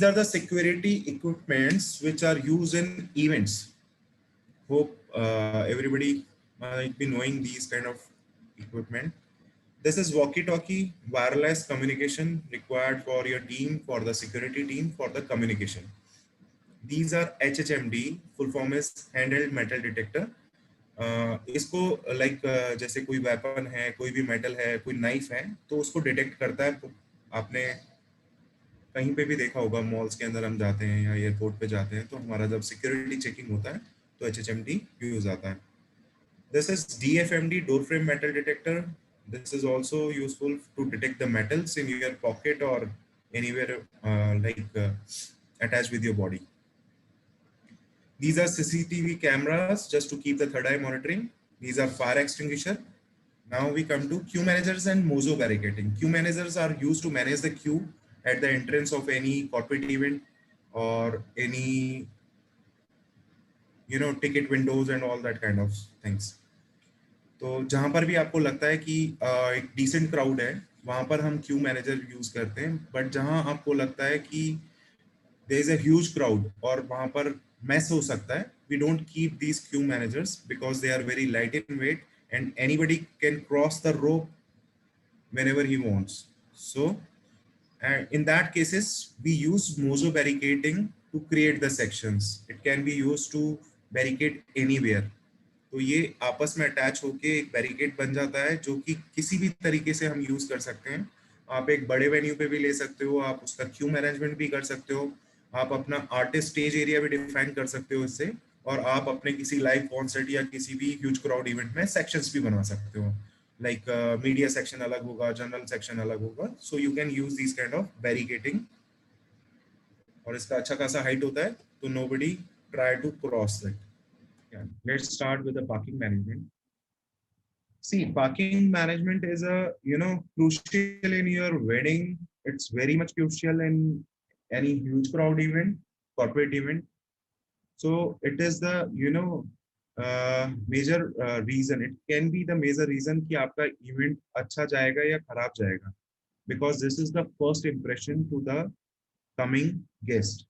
These are the security equipments which are used in events. Hope everybody might be knowing these kind of equipment. This is walkie-talkie, wireless communication required for your team, for the security team, for the communication. These are HHMD, full form is handheld metal detector. इसको जैसे कोई weapon है, कोई भी metal है, कोई knife है, तो उसको डिटेक्ट करता है. आपने कहीं पे भी देखा होगा, मॉल्स के अंदर हम जाते हैं या एयरपोर्ट पे जाते हैं, तो हमारा जब सिक्योरिटी चेकिंग होता है तो HHMD यूज आता है. This is DFMD, door frame metal detector. This is also useful to detect the metals in your pocket or anywhere attached with your body. These are CCTV cameras just to keep the third eye monitoring. These are fire extinguisher. Now we come to queue managers and Mozo barricading. Queue managers are used to manage the queue at the entrance of any corporate event or any, ticket windows and all that kind of things. तो जहां पर भी आपको लगता है कि एक decent crowd है, वहां पर हम क्यू मैनेजर यूज करते हैं. बट जहां आपको लगता है कि there is a huge crowd और वहां पर मैस हो सकता है, we don't keep these queue managers because they are very light in weight and anybody can cross the rope whenever he wants. So in that cases we use Mozo barricading to create the sections. It can be used to barricade anywhere. तो ये आपस में attach होके एक barricade बन जाता है जो कि किसी भी तरीके से हम यूज कर सकते हैं. आप एक बड़े वेन्यू पे भी ले सकते हो, आप उसका क्यू मैनेजमेंट भी कर सकते हो, आप अपना आर्टिस्ट स्टेज एरिया भी डिफाइन कर सकते हो इससे, और आप अपने किसी लाइव कॉन्सर्ट या किसी भी ह्यूज क्राउड इवेंट में सेक्शंस भी बना सकते हो. लाइक मीडिया सेक्शन अलग होगा, जनरल सेक्शन अलग होगा. So you can use this kind of barricading, और इसका अच्छा खासा हाइट होता है, तो nobody try to cross it. Yeah. Let's start with the parking management. See, parking management is crucial in your wedding. It's very much crucial in any huge crowd event, corporate event. So it is the, major reason. It can be the major reason कि आपका event अच्छा जाएगा या खराब जाएगा. Because this is the first impression to the coming guest.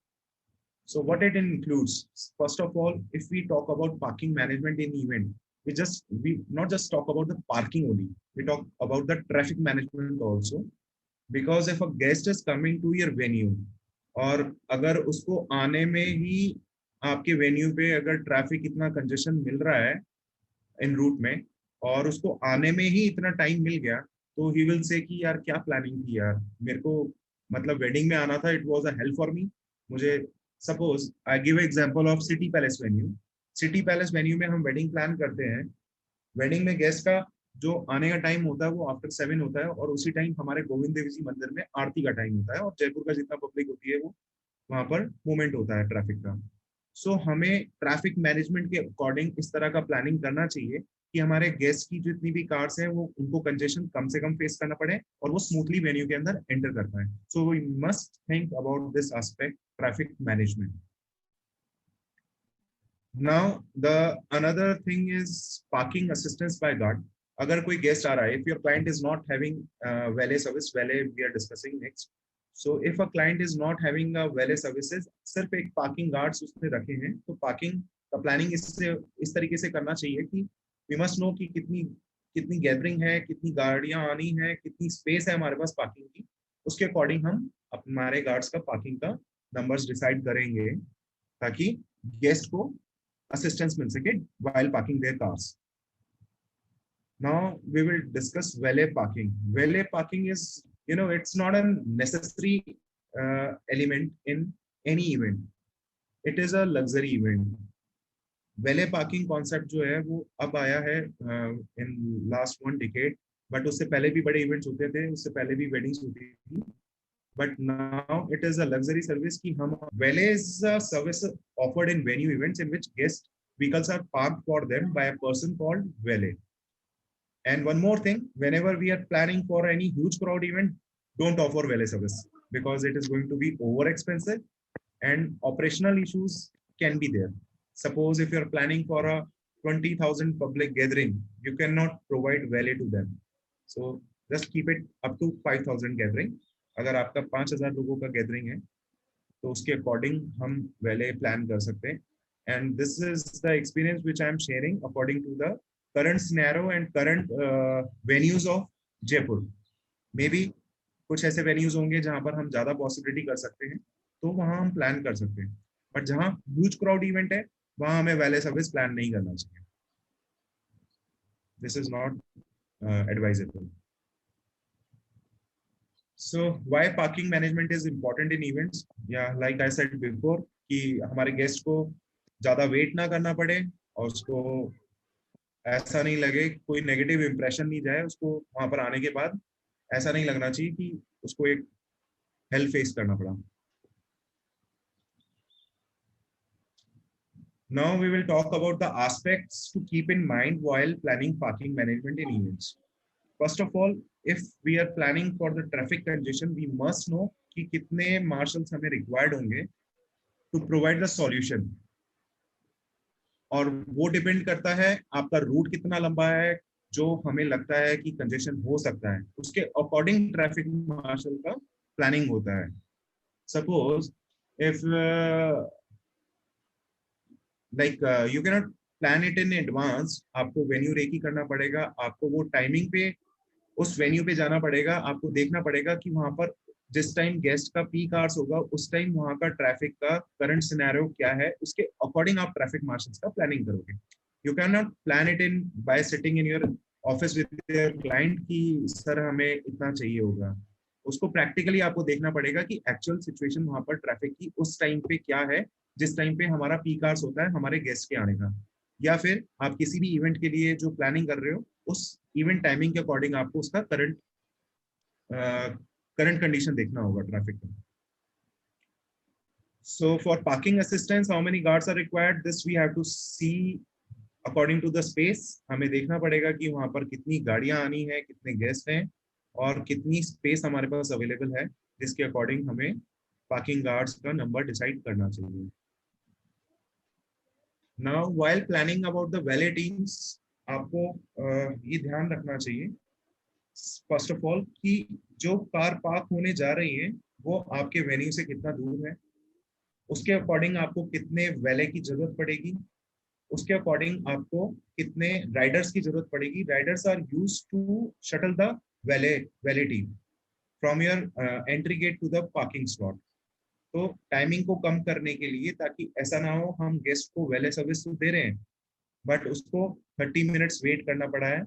So what it includes, first of all, if we talk about parking management in event, we not just talk about the parking only, we talk about the traffic management also. Because if a guest is coming to your venue, और अगर उसको आने में ही आपके venue पे अगर traffic इतना congestion मिल रहा है इन रूट में, और उसको आने में ही इतना टाइम मिल गया, तो ही विल से कि यार क्या प्लानिंग थी यार, मेरे को मतलब वेडिंग में आना था, it was a help for me. मुझे suppose I give example of city palace venue. City palace venue में हम वेडिंग प्लान करते हैं. वेडिंग में गेस्ट का जो आने का टाइम होता है वो आफ्टर 7 होता है, और उसी टाइम हमारे गोविंद देव जी मंदिर में आरती का टाइम होता है, और जयपुर का जितना पब्लिक होती है वो वहां पर मूवमेंट होता है ट्रैफिक का. सो हमें ट्रैफिक मैनेजमेंट के अकॉर्डिंग इस तरह का प्लानिंग करना चाहिए कि हमारे गेस्ट की जितनी भी कार्स हैं वो उनको कंजेशन कम से कम फेस करना पड़े और वो स्मूथली वेन्यू के अंदर एंटर कर पाए. So we must think about this aspect, traffic management. Now the another thing is parking assistance by guard. अगर कोई गेस्ट आ रहा है, if your client is not having valet service, valet we are discussing next. So if a client is not having a valet services, सिर्फ एक parking guards उसने रखे हैं, तो parking का planning इस तरीके से करना चाहिए कि we must know कि कितनी गैदरिंग है, कितनी गाड़ियां आनी है, कितनी स्पेस है हमारे पास पार्किंग की. उसके अकॉर्डिंग हम हमारे गार्ड्स का पार्किंग का नंबर्स डिसाइड करेंगे ताकि गेस्ट को assistance मिल सके while parking their cars. Now we will discuss valet parking. Valet parking is, it's not a necessary element in any event. It is a luxury event. Valet parking concept जो है वो अब आया है in last 1 decade. But उससे पहले भी बड़े events होते थे, उससे पहले भी weddings होती थी. But now it is a luxury service कि हम valet is a service offered in venue events in which guest vehicles are parked for them by a person called valet. And one more thing, whenever we are planning for any huge crowd event, don't offer valet service because it is going to be over expensive and operational issues can be there. Suppose if you are planning for a 20,000 public gathering, you cannot provide valet to them. So just keep it up to 5,000 gathering. अगर आपका 5,000 लोगों का gathering है तो उसके according हम वैले plan कर सकते हैं. And this is the experience which I am sharing according to the current scenario and current venues of Jaipur. May be कुछ ऐसे वेन्यूज होंगे जहां पर हम ज्यादा पॉसिबिलिटी कर सकते हैं, तो वहां हम प्लान कर सकते हैं. बट जहां ह्यूज क्राउड इवेंट है, वहां हमें वैले सर्विस प्लान नहीं करना चाहिए. This is not advisable. So why parking management is important in events? Yeah, like I said before, कि हमारे गेस्ट को ज्यादा वेट ना करना पड़े और उसको ऐसा नहीं लगे, कोई नेगेटिव इंप्रेशन नहीं जाए उसको वहां पर आने के बाद. ऐसा नहीं लगना चाहिए कि उसको एक हेल फेस करना पड़ा. Now we will talk about the aspects to keep in mind while planning parking management in events. First of all, if we are planning for the traffic congestion, we must know कि कितने marshals हमें required होंगे to provide the solution. और वो depend करता है आपका root कितना लंबा है, जो हमें लगता है कि कंजेशन हो सकता है, उसके अकॉर्डिंग ट्रैफिक मार्शल का प्लानिंग होता है. Suppose if like you can not plan it in advance, आपको वेन्यू रेकी करना पड़ेगा, आपको वो टाइमिंग पे उस वेन्यू पे जाना पड़ेगा, आपको देखना पड़ेगा कि वहां पर जिस टाइम गेस्ट का पीक आवर्स होगा उस टाइम वहां का ट्रैफिक का करंट सिनेरियो क्या है, उसके अकॉर्डिंग आप ट्रैफिक मार्शल्स का प्लानिंग करोगे. You can not plan it in by sitting in your office with your client कि सर हमें इतना चाहिए होगा. उसको प्रैक्टिकली आपको देखना पड़ेगा कि एक्चुअल सिचुएशन वहां पर ट्रैफिक की उस टाइम पे क्या है, जिस टाइम पे हमारा पीक आवर्स होता है हमारे गेस्ट के आने का. या फिर आप किसी भी इवेंट के लिए जो प्लानिंग कर रहे हो, उस इवेंट टाइमिंग के अकॉर्डिंग आपको उसका करंट कंडीशन देखना होगा ट्रैफिक का. So for parking assistance, how many guards are required? This we have to see according to the space. हमें देखना पड़ेगा कि वहां पर कितनी गाड़ियां आनी है, कितने गेस्ट हैं और कितनी स्पेस हमारे पास अवेलेबल है, जिसके अकॉर्डिंग हमें पार्किंग गार्ड्स का नंबर डिसाइड करना चाहिए. Now while planning about the valet teams, आपको ये ध्यान रखना चाहिए फर्स्ट ऑफ ऑल कि जो कार पार्क होने जा रही है वो आपके वेन्यू से कितना दूर है, उसके अकॉर्डिंग आपको कितने वैले की जरूरत पड़ेगी, उसके अकॉर्डिंग आपको कितने राइडर्स की जरूरत पड़ेगी. Riders are used to shuttle the valet team from your entry gate to the parking slot. तो टाइमिंग को कम करने के लिए, ताकि ऐसा ना हो हम गेस्ट को वैले सर्विस तो दे रहे हैं बट उसको 30 मिनट्स वेट करना पड़ा है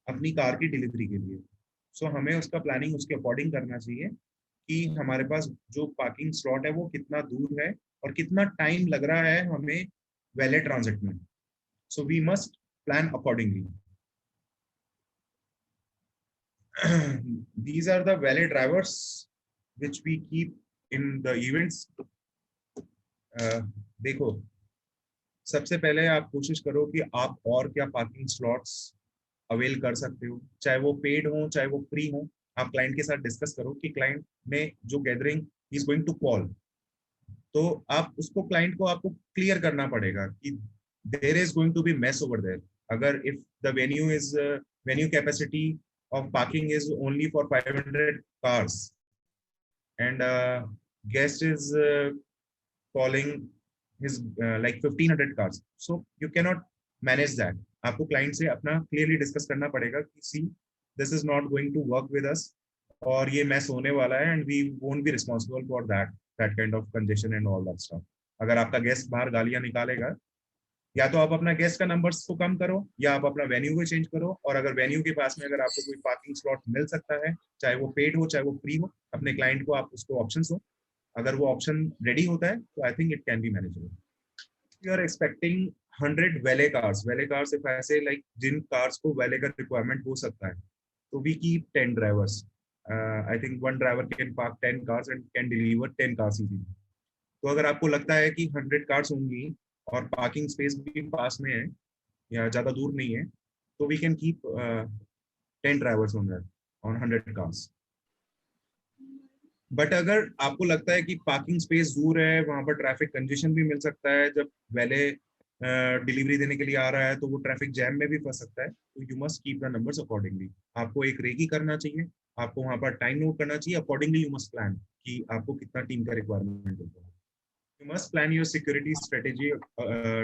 अपनी कार की डिलीवरी के लिए. सो हमें उसका प्लानिंग उसके अकॉर्डिंग करना चाहिए कि हमारे पास जो पार्किंग स्लॉट है वो कितना दूर है और कितना टाइम लग रहा है हमें वैले ट्रांजिट में. So we must plan accordingly. These are the valet drivers which we keep in the events. देखो, सबसे पहले आप कोशिश करो कि आप और क्या पार्किंग स्लॉट्स अवेल कर सकते हो, चाहे वो पेड हो चाहे वो फ्री हो. आप क्लाइंट के साथ डिस्कस करो कि क्लाइंट ने जो gathering is going to call, तो आप उसको क्लाइंट को आपको क्लियर करना पड़ेगा कि there is going to be mess over there. अगर if the venue capacity of parking is only for 500 cars and guest is calling his like 1500 cars, so you cannot manage that. आपको client से अपना clearly discuss करना पड़ेगा कि see this is not going to work with us और ये mess होने वाला है and we won't be responsible for that kind of congestion and all that stuff. अगर आपका गेस्ट बाहर गालियां निकालेगा, या तो आप अपना गेस्ट का नंबर्स को कम करो या आप अपना वेन्यू को चेंज करो. और अगर वेन्यू के पास में अगर आपको कोई पार्किंग स्लॉट मिल सकता है, चाहे वो पेड हो चाहे वो फ्री हो, अपने क्लाइंट को आप उसको ऑप्शन दो. अगर वो ऑप्शन रेडी होता है तो I think it can be manageable. You are expecting 100 valet cars if ऐसे लाइक जिन कार्स को वैले का रिक्वायरमेंट हो सकता है, तो we keep 10 drivers. I think one driver can park 10 cars and can deliver 10 cars easily. तो अगर आपको लगता है कि 100 कार्स होंगी और पार्किंग स्पेस भी पास में है या ज्यादा दूर नहीं है, तो we can keep 10 drivers on that on 100 cars. But अगर आपको लगता है कि पार्किंग स्पेस दूर है, वहां पर ट्रैफिक कंजेशन भी मिल सकता है, जब वैले डिलीवरी देने के लिए आ रहा है तो वो ट्रैफिक जैम में भी फंस सकता है, तो you must keep the numbers accordingly. आपको एक रेकी करना चाहिए, आपको वहां पर टाइम नोट करना चाहिए, अकॉर्डिंगली यू मस्ट प्लान कि आपको कितना टीम का रिक्वायरमेंट होगा. You must plan your security strategy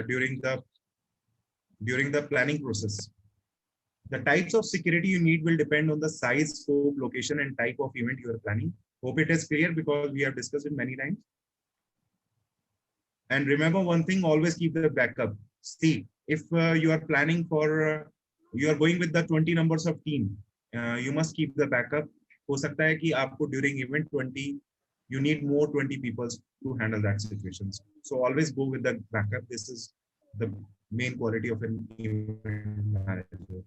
during the planning process. The types of security you need will depend on the size, scope, location, and type of event you are planning. Hope it is clear because we have discussed it many times. And remember one thing, always keep the backup. See, if you are planning for, you are going with the 20 numbers of team, you must keep the backup. हो सकता है कि आपको during event 20, you need more 20 people to handle that situations. So always go with the backup. This is the main quality of an event manager.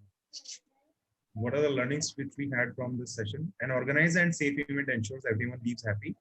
What are the learnings which we had from this session? An organized and safe event ensures everyone leaves happy.